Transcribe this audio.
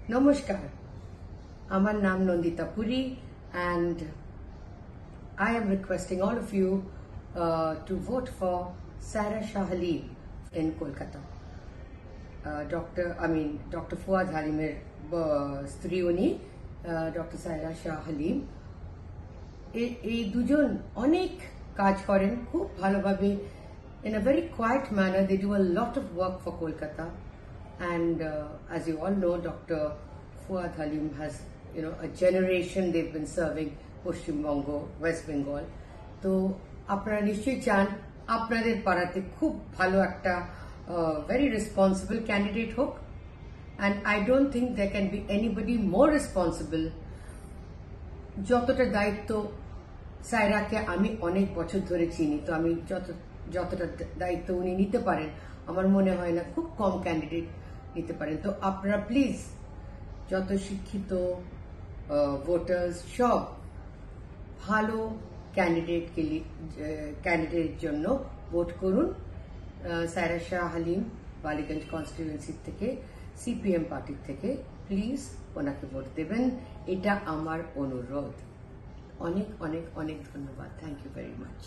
Namaskar. Amar Naam Nandita Puri, and I am requesting all of you to vote for Saira Shah Halim in Kolkata. Dr. Fuad Halimer স্ত্রী উনি doctor Saira Shah Halim এই দুজন অনেক কাজ করেন খুব ভালোভাবে in a very quiet manner. They do a lot of work for Kolkata, and as you all know, Dr. Fuad Halim has a generation they've been serving Paschim Bongo, West Bengal. তো আপনারা নিশ্চয়ই চান আপনাদের পাড়াতে খুব ভালো একটা very responsible candidate হোক, and I don't think there can be anybody more responsible. যতটা দায়িত্ব সায়রাকে আমি অনেক বছর ধরে চিনি, তো আমি যতটা দায়িত্ব উনি নিতে পারেন আমার মনে হয় না খুব কম ক্যান্ডিডেট নিতে পারেন। তো আপনারা প্লিজ যত শিক্ষিত ভোটার্স সব ভালো ক্যান্ডিডেটের জন্য ভোট করুন। সায়রা শাহ হালিম বালিগঞ্জ কনস্টিটুয়েন্সি থেকে সিপিএম পার্টির থেকে প্লিজ ওনাকে ভোট দেবেন, এটা আমার অনুরোধ। অনেক অনেক অনেক ধন্যবাদ। Thank you very much.